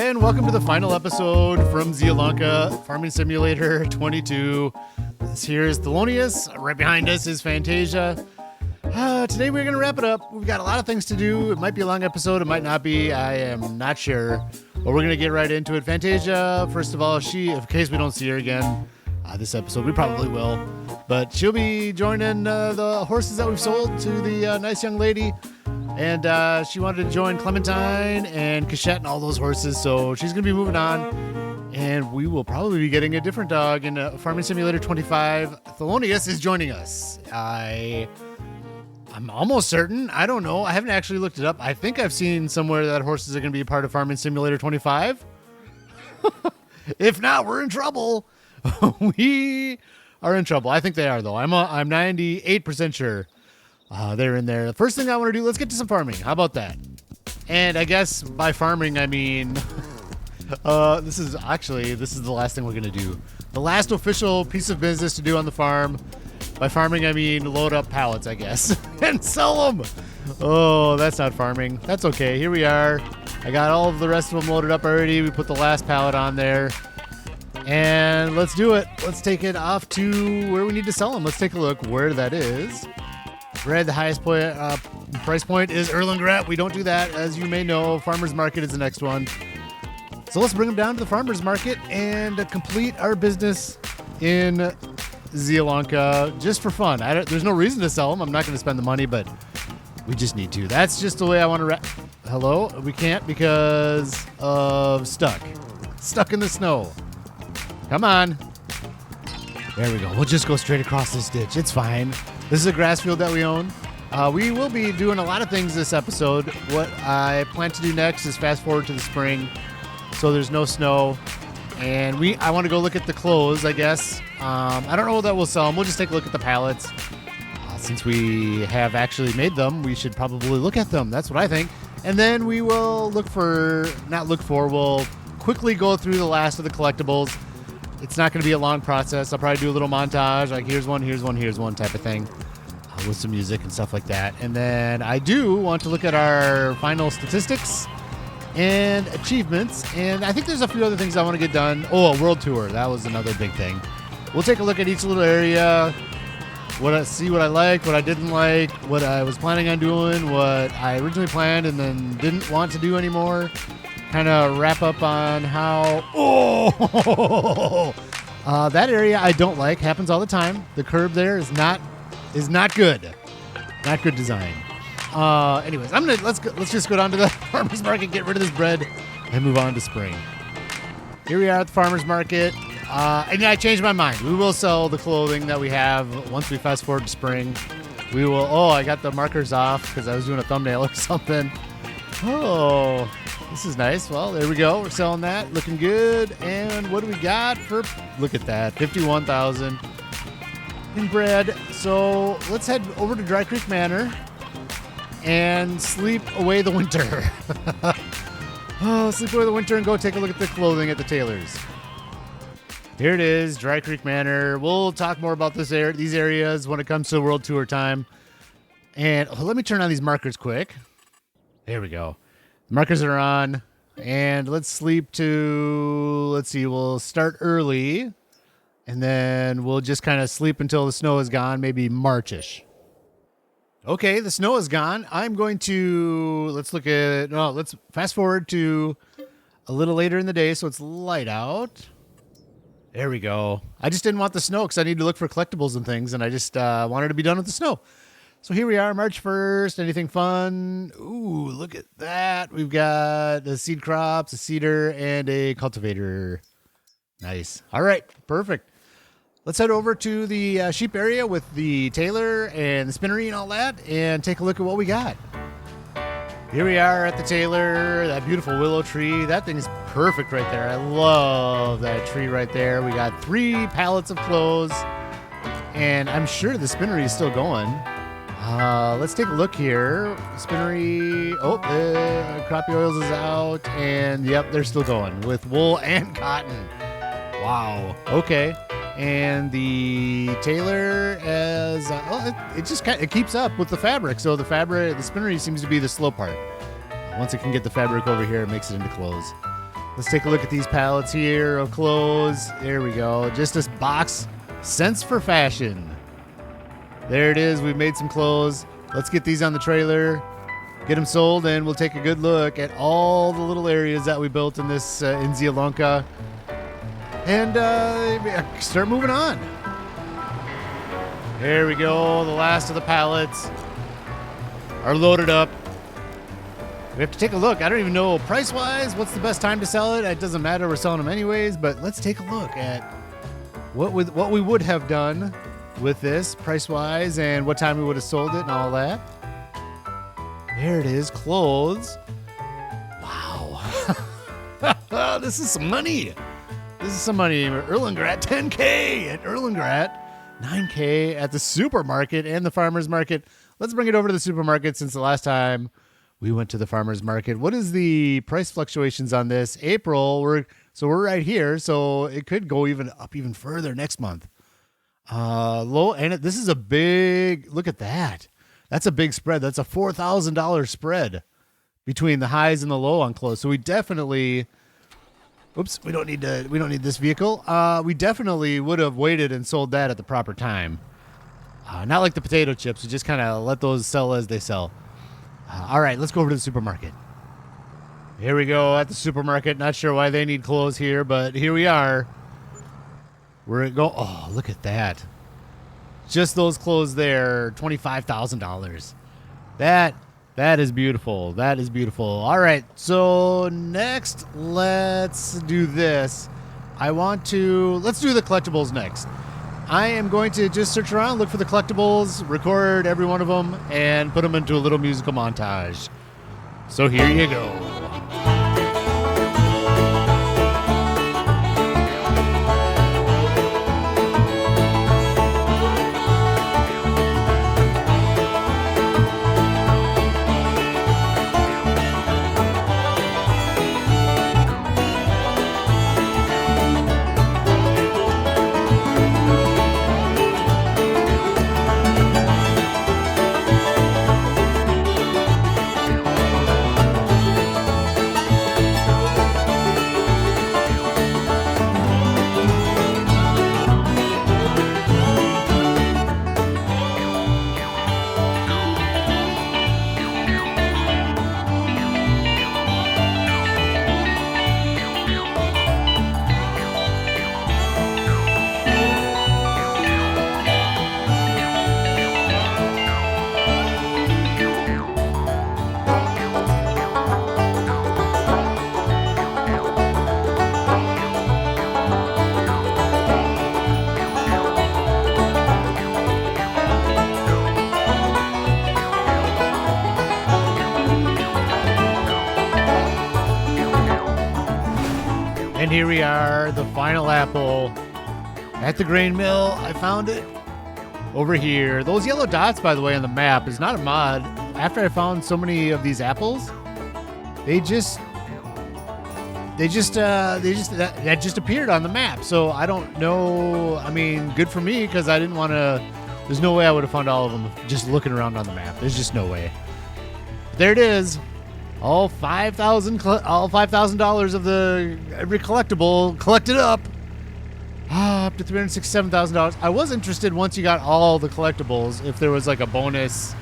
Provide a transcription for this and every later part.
and welcome to the final episode from Zeilonka, Farming Simulator 22. This here is Thelonious. Right behind us is Fantasia. Today we're going to wrap it up. We've got a lot of things to do. It might be a long episode. It might not be. I am not sure. But we're going to get right into it. Fantasia, first of all, in case we don't see her again this episode, we probably will. But she'll be joining the horses that we've sold to the nice young lady. And she wanted to join Clementine and Cachette and all those horses. So she's going to be moving on. And we will probably be getting a different dog in Farming Simulator 25. Thelonious is joining us. I'm almost certain. I don't know. I haven't actually looked it up. I think I've seen somewhere that horses are going to be a part of Farming Simulator 25. If not, we're in trouble. We are in trouble. I think they are, though. I'm 98% sure they're in there. The first thing I want to do, let's get to some farming. How about that? And I guess by farming, I mean, this is the last thing we're going to do. The last official piece of business to do on the farm. By farming, I mean load up pallets, I guess, and sell them. Oh, that's not farming. That's okay. Here we are. I got all of the rest of them loaded up already. We put the last pallet on there. And let's do it. Let's take it off to where we need to sell them. Let's take a look where that is. Red, the highest price point is Erlangrat. We don't do that, as you may know. Farmer's Market is the next one. So let's bring them down to the Farmer's Market and complete our business in Zielonka just for fun. There's no reason to sell them. I'm not going to spend the money, but we just need to. That's just the way I want to Hello? We can't because of stuck in the snow. Come on. There we go. We'll just go straight across this ditch. It's fine. This is a grass field that we own. We will be doing a lot of things this episode. What I plan to do next is fast forward to the spring, so there's no snow. And I want to go look at the clothes, I guess. I don't know that we'll sell them. We'll just take a look at the pallets. Since we have actually made them, we should probably look at them. That's what I think. And then we will we'll quickly go through the last of the collectibles. It's not going to be a long process. I'll probably do a little montage, like here's one type of thing, with some music and stuff like that. And then I do want to look at our final statistics and achievements, and I think there's a few other things I want to get done. Oh, a world tour. That was another big thing. We'll take a look at each little area, see what I liked, what I didn't like, what I was planning on doing, what I originally planned and then didn't want to do anymore. Kind of wrap up on how... that area I don't like. Happens all the time. The curb there is not good. Not good design. Anyways, let's just go down to the farmer's market, get rid of this bread, and move on to spring. Here we are at the farmer's market. And I changed my mind. We will sell the clothing that we have once we fast forward to spring. We will. Oh, I got the markers off because I was doing a thumbnail or something. Oh, this is nice. Well, there we go. We're selling that. Looking good. And what do we got for? Look at that. 51,000 in bread. So let's head over to Dry Creek Manor and sleep away the winter. Sleep away the winter and go take a look at the clothing at the tailor's. Here it is, Dry Creek Manor. We'll talk more about these areas when it comes to World Tour time. And let me turn on these markers quick. There we go. The markers are on. And let's sleep we'll start early. And then we'll just kind of sleep until the snow is gone, maybe March-ish. Okay, the snow is gone. I'm going to, let's fast forward to a little later in the day so it's light out. There we go. I just didn't want the snow because I need to look for collectibles and things, and I just wanted to be done with the snow. So here we are, March 1st. Anything fun? Ooh, look at that. We've got the seed crops, a seeder, and a cultivator. Nice. All right, perfect. Let's head over to the sheep area with the tailor and the spinnery and all that, and take a look at what we got. Here we are at the tailor, that beautiful willow tree. That thing's perfect right there. I love that tree right there. We got 3 pallets of clothes, and I'm sure the spinnery is still going. Let's take a look here. Spinnery, crappie oils is out, and yep, they're still going with wool and cotton. Wow, okay. And the tailor has, it keeps up with the fabric. So the spinnery seems to be the slow part. Once it can get the fabric over here, it makes it into clothes. Let's take a look at these pallets here of clothes. There we go. Just this box, Sense for Fashion. There it is. We've made some clothes. Let's get these on the trailer, get them sold, and we'll take a good look at all the little areas that we built in this in Zielonka, and start moving on. There we go. The last of the pallets are loaded up. We have to take a look. I don't even know price-wise what's the best time to sell it. It doesn't matter. We're selling them anyways, but let's take a look at what we would have done with this price-wise and what time we would have sold it and all that. There it is, clothes. Wow. This is some money. This is some money. Erlengrat, 10K at Erlengrat, 9K at the supermarket and the farmer's market. Let's bring it over to the supermarket since the last time we went to the farmer's market. What is the price fluctuations on this? April, we're right here, so it could go even further next month. Low, and this is a big, look at that. That's a big spread. That's a $4,000 spread between the highs and the low on clothes. So we definitely, oops, we don't need this vehicle. We definitely would have waited and sold that at the proper time. Not like the potato chips. We just kind of let those sell as they sell. All right, let's go over to the supermarket. Here we go at the supermarket. Not sure why they need clothes here, but here we are. We're go. Oh, look at that. Just those clothes there, $25,000. That is beautiful. That is beautiful. All right, so next, let's do this. Let's do the collectibles next. I am going to just search around, look for the collectibles, record every one of them, and put them into a little musical montage. So here you go. And here we are, the final apple at the grain mill. I found it over here. Those yellow dots, by the way, on the map is not a mod. After I found so many of these apples, that just appeared on the map. So I don't know. I mean, good for me because I didn't want to. There's no way I would have found all of them just looking around on the map. There's just no way. But there it is. All $5,000 of every collectible collected up. Up to $367,000. I was interested once you got all the collectibles if there was like a bonus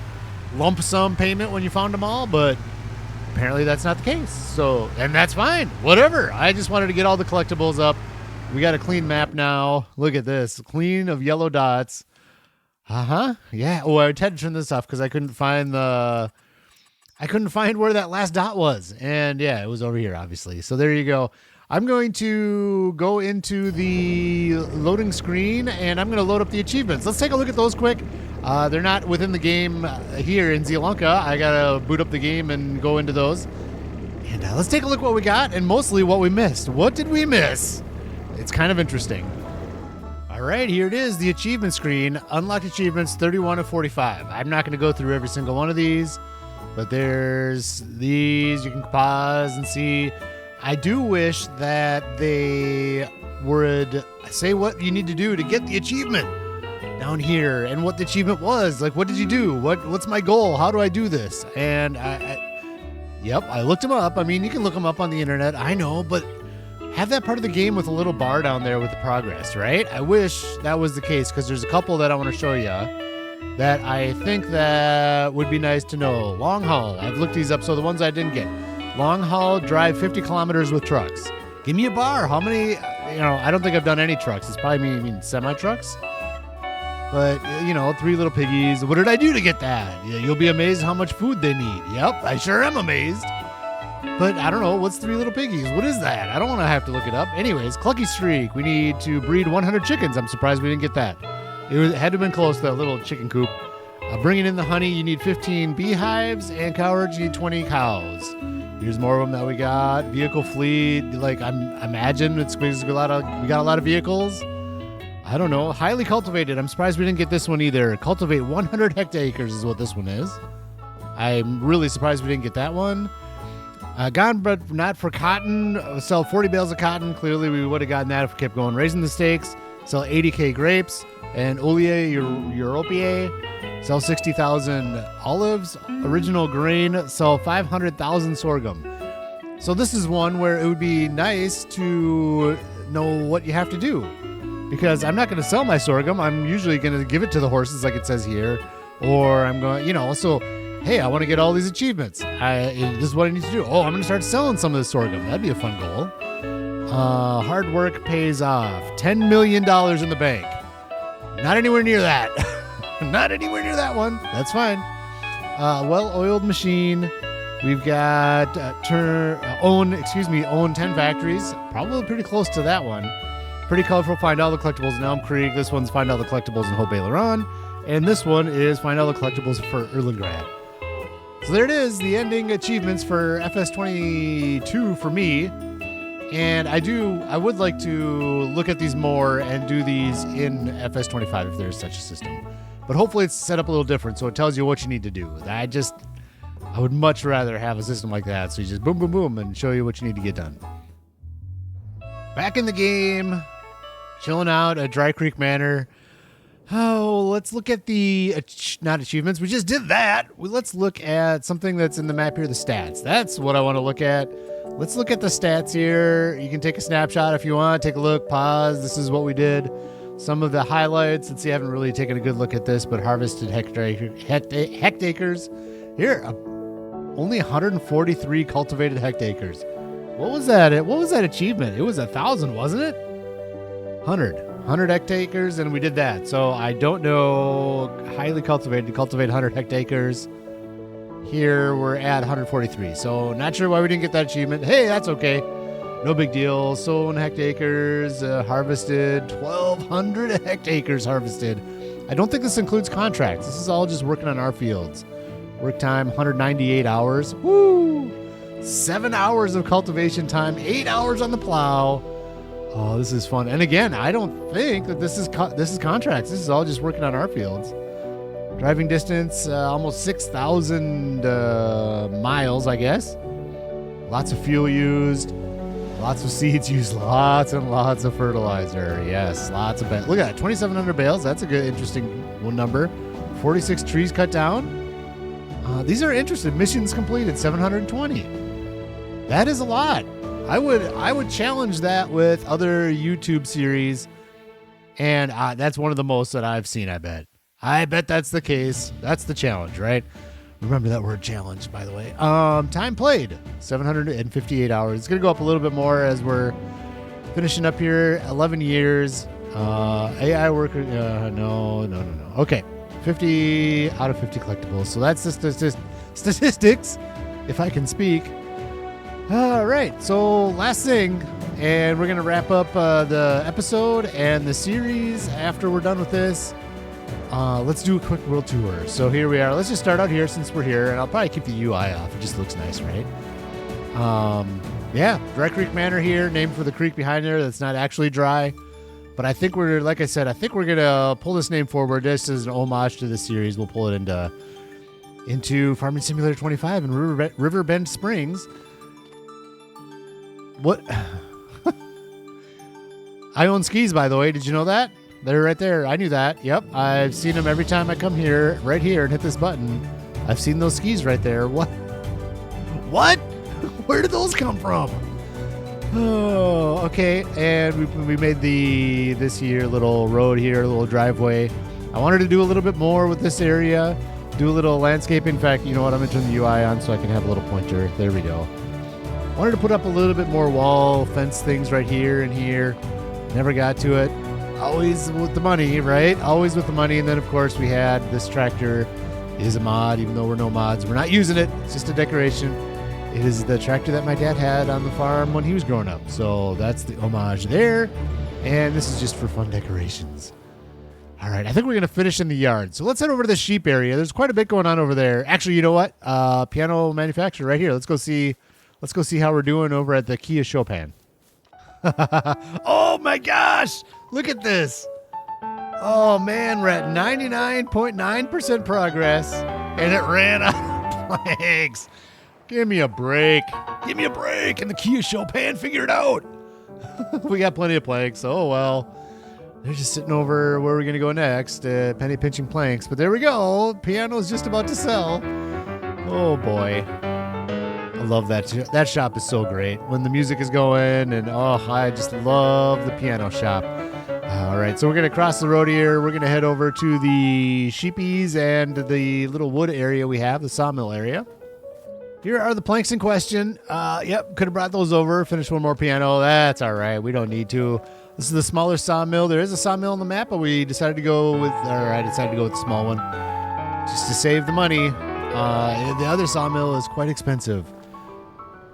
lump sum payment when you found them all, but apparently that's not the case. So, and that's fine. Whatever. I just wanted to get all the collectibles up. We got a clean map now. Look at this. Clean of yellow dots. Yeah. Oh, I had to turn this off because I couldn't find where that last dot was. And yeah, it was over here, obviously. So there you go. I'm going to go into the loading screen and I'm going to load up the achievements. Let's take a look at those quick. They're not within the game here in Zielonka. I got to boot up the game and go into those. And let's take a look what we got and mostly what we missed. What did we miss? It's kind of interesting. All right, here it is, the achievement screen. Unlocked achievements 31 of 45. I'm not going to go through every single one of these. But there's these, you can pause and see. I do wish that they would say what you need to do to get the achievement down here and what the achievement was. Like, what did you do? What's my goal? How do I do this? And I looked them up. I mean, you can look them up on the internet. I know, but have that part of the game with a little bar down there with the progress, right? I wish that was the case because there's a couple that I want to show you that I think that would be nice to know. Long haul. I've looked these up, so the ones I didn't get. Long haul, drive 50 kilometers with trucks. Give me a bar. How many, I don't think I've done any trucks. It's probably mean semi-trucks. But, 3 little piggies. What did I do to get that? You'll be amazed how much food they need. Yep, I sure am amazed. But I don't know. What's 3 little piggies? What is that? I don't want to have to look it up. Anyways, Clucky Streak. We need to breed 100 chickens. I'm surprised we didn't get that. It had to have been close to that little chicken coop. Bringing in the honey, you need 15 beehives. And cowards, you need 20 cows. Here's more of them that we got. Vehicle fleet. Like, I imagine we got a lot of vehicles. I don't know. Highly cultivated. I'm surprised we didn't get this one either. Cultivate 100 hectares is what this one is. I'm really surprised we didn't get that one. Gone but not for cotton. Sell 40 bales of cotton. Clearly, we would have gotten that if we kept going. Raising the stakes. Sell 80K grapes. And Olia Europae. Sell 60,000 olives. Original grain. Sell 500,000 sorghum. So this is one where it would be nice to know what you have to do. Because I'm not going to sell my sorghum. I'm usually going to give it to the horses like it says here. Or I'm going, so, hey, I want to get all these achievements. This is what I need to do. Oh, I'm going to start selling some of the sorghum. That'd be a fun goal. Hard work pays off. $10 million in the bank. Not anywhere near that. Not anywhere near that one. That's fine. Well-oiled machine. We've got own 10 factories. Probably pretty close to that one. Pretty colorful. Find all the collectibles in Elm Creek. This one's find all the collectibles in Hope-Aileron. And this one is find all the collectibles for Erlengrad. So there it is, the ending achievements for FS22 for me. And I would like to look at these more and do these in FS25 if there's such a system. But hopefully it's set up a little different so it tells you what you need to do. I would much rather have a system like that. So you just boom, boom, boom and show you what you need to get done. Back in the game. Chilling out at Dry Creek Manor. Oh, let's look at the, not achievements. We just did that. Let's look at something that's in the map here, the stats. That's what I want to look at. Let's look at the stats here. You can take a snapshot if you want. Take a look, pause. This is what we did. Some of the highlights. Let's see, I haven't really taken a good look at this, but harvested hectares. Here, only 143 cultivated hectares. What was that? What was that achievement? It was 1,000, wasn't it? 100 hectares, and we did that. So I don't know. Highly cultivated to cultivate 100 hectares. Here we're at 143. So not sure why we didn't get that achievement. Hey, that's okay. No big deal. Sown hectares harvested. 1,200 hectares harvested. I don't think this includes contracts. This is all just working on our fields. Work time 198 hours. Woo! 7 hours of cultivation time. 8 hours on the plow. Oh, this is fun. And again, I don't think that this is contracts. This is all just working on our fields. Driving distance, almost 6,000 miles, I guess. Lots of fuel used. Lots of seeds used. Lots and lots of fertilizer. Yes, lots of bales. Look at that, 2,700 bales. That's a good, interesting one number. 46 trees cut down. These are interesting. Missions completed, 720. That is a lot. I would challenge that with other YouTube series, and that's one of the most that I've seen, I bet. I bet that's the case. That's the challenge, right? Remember that word challenge, by the way. Time played, 758 hours. It's going to go up a little bit more as we're finishing up here. 11 years. AI worker, no. Okay, 50 out of 50 collectibles. So that's the statistics, if I can speak. All right, so last thing, and we're going to wrap up the episode and the series after we're done with this. Let's do a quick world tour. So here we are. Let's just start out here since we're here, and I'll probably keep the UI off. It just looks nice, right? Yeah, Dry Creek Manor here, named for the creek behind there that's not actually dry. But I think like I said, we're going to pull this name forward just as an homage to the series. We'll pull it into Farming Simulator 25 in Riverbend Springs. What? I own skis, by the way. Did you know that? They're right there. I knew that. Yep. I've seen them every time I come here, right here, and hit this button. I've seen those skis right there. What? Where did those come from? Oh, okay. And we made this here little road here, a little driveway. I wanted to do a little bit more with this area, do a little landscaping. In fact, you know what? I'm going to turn the UI on so I can have a little pointer. There we go. Wanted to put up a little bit more wall fence things right here and here. Never got to it. Always with the money, right? Always with the money. And then, of course, we had this tractor is a mod, even though we're no mods. We're not using it. It's just a decoration. It is the tractor that my dad had on the farm when he was growing up. So that's the homage there. And this is just for fun decorations. All right, I think we're going to finish in the yard. So let's head over to the sheep area. There's quite a bit going on over there. Actually, you know what? Piano manufacturer right here. Let's go see how we're doing over at the Kia Chopin. Oh my gosh! Look at this. Oh man, we're at 99.9% progress, and it ran out of planks. Give me a break. Give me a break. And the Kia Chopin figured it out. We got plenty of planks. Oh well. They're just sitting over where we're going to go next, penny pinching planks. But there we go. Piano's just about to sell. Oh boy. I love that. That shop is so great. When the music is going, and I just love the piano shop. All right, so we're going to cross the road here. We're going to head over to the sheepies and the little wood area we have, the sawmill area. Here are the planks in question. Yep, could have brought those over. Finish one more piano. That's all right. We don't need to. This is the smaller sawmill. There is a sawmill on the map, but I decided to go with the small one just to save the money. The other sawmill is quite expensive.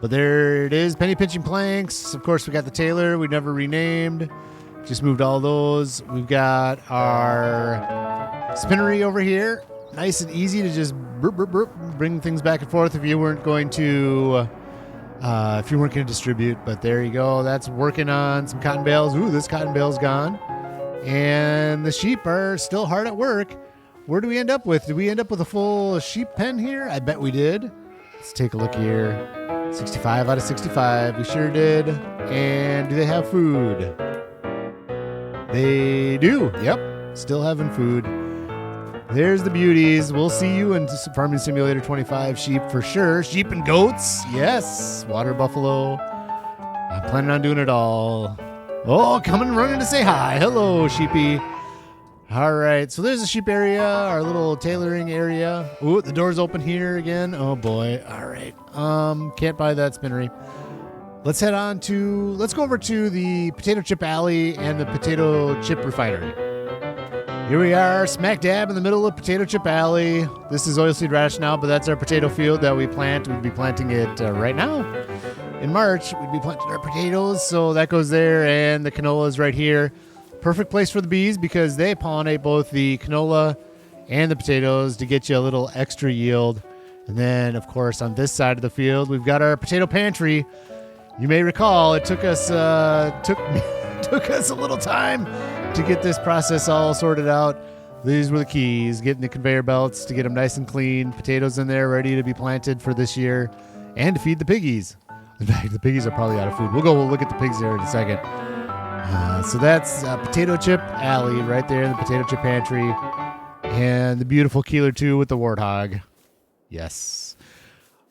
But there it is, penny pinching planks. Of course, we got the tailor we never renamed. Just moved all those. We've got our spinnery over here. Nice and easy to just bring things back and forth if you weren't going to distribute. But there you go. That's working on some cotton bales. Ooh, this cotton bale's gone. And the sheep are still hard at work. Where do we end up with? Did we end up with a full sheep pen here? I bet we did. Let's take a look here. 65 out of 65. We sure did. And do they have food? They do. Yep. Still having food. There's the beauties. We'll see you in Farming Simulator 25. Sheep for sure. Sheep and goats. Yes. Water buffalo. I'm planning on doing it all. Oh, coming running to say hi. Hello, sheepy. All right. So there's the sheep area, our little tailoring area. Ooh, the door's open here again. Oh, boy. All right. Can't buy that spinnery. Let's go over to the potato chip alley and the potato chip refinery. Here we are, smack dab in the middle of Potato Chip Alley. This is oilseed radish now, but that's our potato field that we plant. We'd be planting it right now. In March, we'd be planting our potatoes, so that goes there, and the canola is right here. Perfect place for the bees because they pollinate both the canola and the potatoes to get you a little extra yield. And then, of course, on this side of the field, we've got our potato pantry. You may recall it took us took us a little time to get this process all sorted out. These were the keys, getting the conveyor belts to get them nice and clean, potatoes in there ready to be planted for this year, and to feed the piggies. In fact, the piggies are probably out of food. We'll look at the pigs there in a second. So that's Potato Chip Alley right there in the Potato Chip Pantry, and the beautiful Keeler 2 with the warthog. Yes.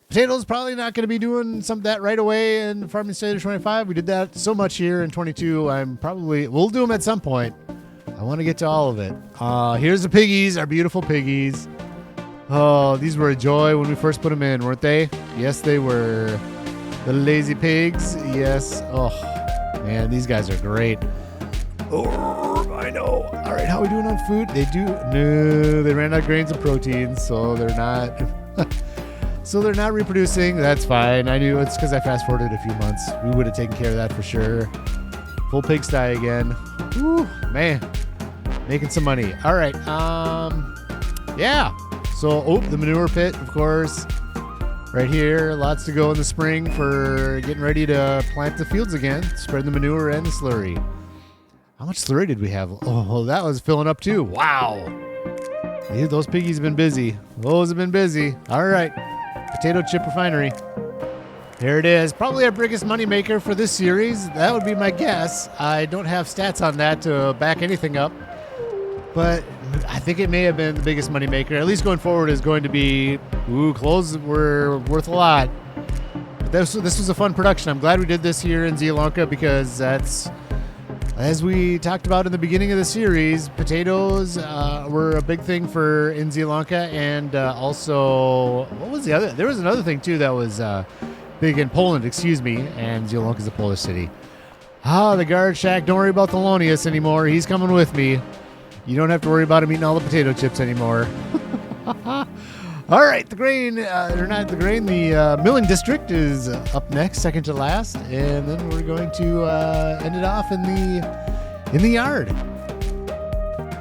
Potatoes probably not going to be doing some of that right away in Farming Simulator 25. We did that so much here in 22. We'll do them at some point. I want to get to all of it. Here's the piggies, our beautiful piggies. Oh, these were a joy when we first put them in, weren't they? Yes, they were. The lazy pigs, yes. Oh, man, these guys are great. Oh, I know. All right, how are we doing on food? No, they ran out of grains and proteins, so they're not... So they're not reproducing. That's fine. I knew it's because I fast-forwarded a few months. We would have taken care of that for sure. Full pigsty again. Woo, man. Making some money. All right. Yeah. So, the manure pit, of course. Right here. Lots to go in the spring for getting ready to plant the fields again. Spread the manure and the slurry. How much slurry did we have? Oh, that was filling up too. Wow. Yeah, those piggies have been busy. Those have been busy. All right. Potato Chip Refinery. There it is. Probably our biggest moneymaker for this series. That would be my guess. I don't have stats on that to back anything up. But I think it may have been the biggest moneymaker. At least going forward is going to be... Ooh, clothes were worth a lot. but this was a fun production. I'm glad we did this here in Zielonka because that's, as we talked about in the beginning of the series, potatoes were a big thing in Zielonka, and also, what was the other? There was another thing too that was big in Poland, and Zielonka is a Polish city. The guard shack, don't worry about Thelonious anymore. He's coming with me. You don't have to worry about him eating all the potato chips anymore. All right, the milling district is up next, second to last, and then we're going to end it off in the yard.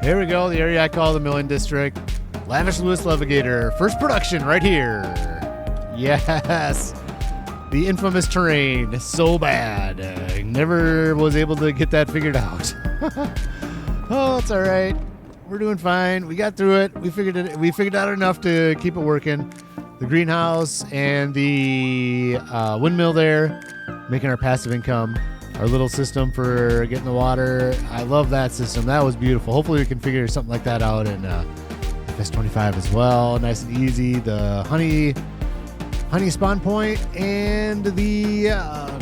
There we go, the area I call the milling district. Lavish Lewis Levigator, first production right here. Yes, the infamous terrain, so bad. I never was able to get that figured out. Oh, it's all right. We're doing fine. We got through it. We figured out enough to keep it working. The greenhouse and the windmill there, making our passive income. Our little system for getting the water. I love that system. That was beautiful. Hopefully we can figure something like that out in FS22 as well. Nice and easy. The honey spawn point and the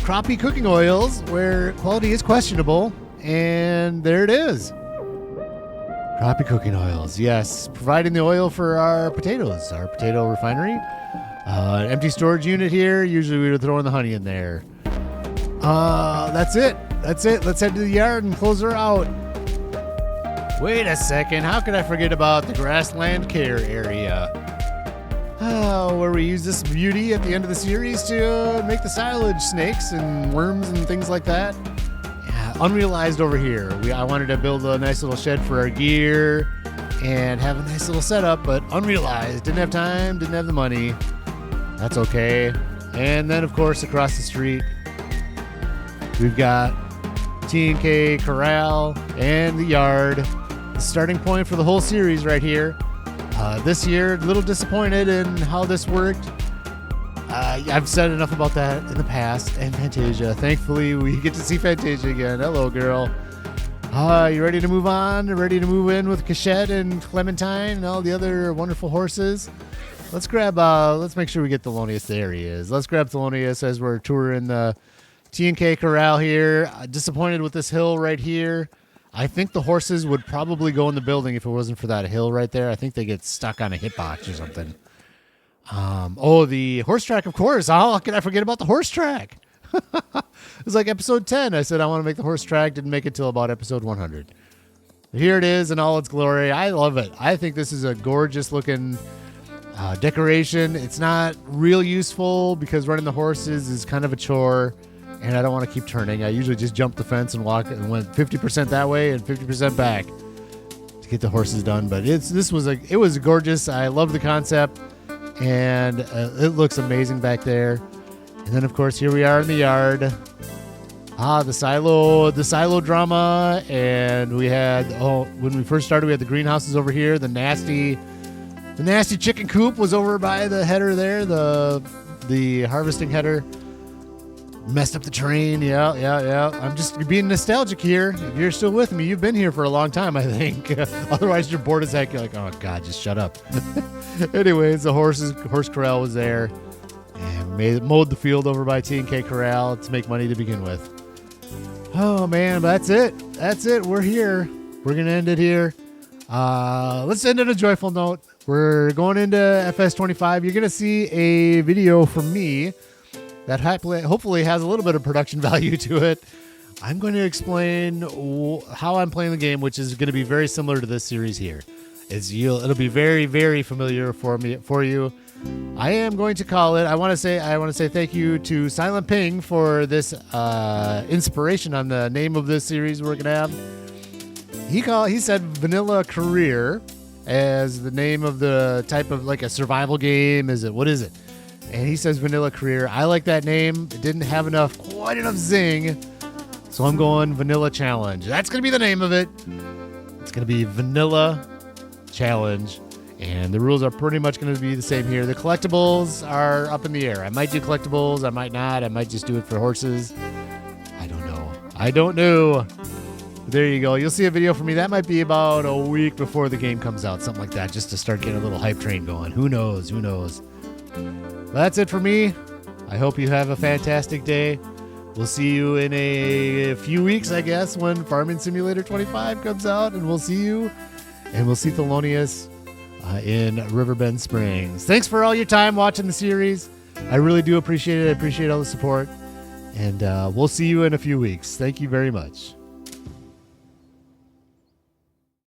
crappie cooking oils where quality is questionable. And there it is. Crappie cooking oils, yes. Providing the oil for our potatoes, our potato refinery. Empty storage unit here. Usually we would throw in the honey in there. That's it. Let's head to the yard and close her out. Wait a second. How could I forget about the grassland care area? Where we use this beauty at the end of the series to make the silage snakes and worms and things like that. Unrealized over here. I wanted to build a nice little shed for our gear and have a nice little setup, but unrealized. Didn't have time, didn't have the money. That's okay. And then, of course, across the street, we've got T&K Corral and the yard. The starting point for the whole series right here. This year, a little disappointed in how this worked. I've said enough about that in the past, and Fantasia. Thankfully, we get to see Fantasia again. Hello, girl. You ready to move on? Ready to move in with Cachette and Clementine and all the other wonderful horses? Let's make sure we get Thelonious. There he is. Let's grab Thelonious as we're touring the T&K Corral here. Disappointed with this hill right here. I think the horses would probably go in the building if it wasn't for that hill right there. I think they get stuck on a hitbox or something. The horse track, of course. How could I forget about the horse track? It was like episode 10. I said I want to make the horse track. Didn't make it till about episode 100. Here it is in all its glory. I love it. I think this is a gorgeous looking decoration. It's not real useful because running the horses is kind of a chore, and I don't want to keep turning. I usually just jump the fence and walk and went 50% that way and 50% back to get the horses done. But it was gorgeous. I love the concept. And it looks amazing back there. And then, of course, here we are in the yard. The silo drama. And we had, when we first started, we had the greenhouses over here. The nasty chicken coop was over by the header there, the harvesting header. Messed up the terrain. Yeah. I'm just being nostalgic here. If you're still with me, you've been here for a long time, I think. Otherwise, you're bored as heck. You're like, oh, God, just shut up. Anyways, the horse corral was there. And mowed the field over by T&K Corral to make money to begin with. Oh, man, but that's it. We're here. We're going to end it here. Let's end on a joyful note. We're going into FS25. You're going to see a video from me that hopefully has a little bit of production value to it. I'm going to explain how I'm playing the game, which is going to be very similar to this series here. It'll be very, very familiar for you. I am going to call it. I want to say thank you to Silent Ping for this inspiration on the name of this series we're going to have. He said Vanilla Career as the name of the type of like a survival game. What is it? And he says Vanilla Career. I like that name. It didn't have quite enough zing. So I'm going Vanilla Challenge. That's going to be the name of it. It's going to be Vanilla Challenge. And the rules are pretty much going to be the same here. The collectibles are up in the air. I might do collectibles. I might not. I might just do it for horses. I don't know. There you go. You'll see a video from me. That might be about a week before the game comes out. Something like that. Just to start getting a little hype train going. Who knows? That's it for me. I hope you have a fantastic day. We'll see you in a few weeks, I guess, when Farming Simulator 25 comes out, and we'll see you, and we'll see Thelonious in Riverbend Springs. Thanks for all your time watching the series. I really do appreciate it. I appreciate all the support, and we'll see you in a few weeks. Thank you very much.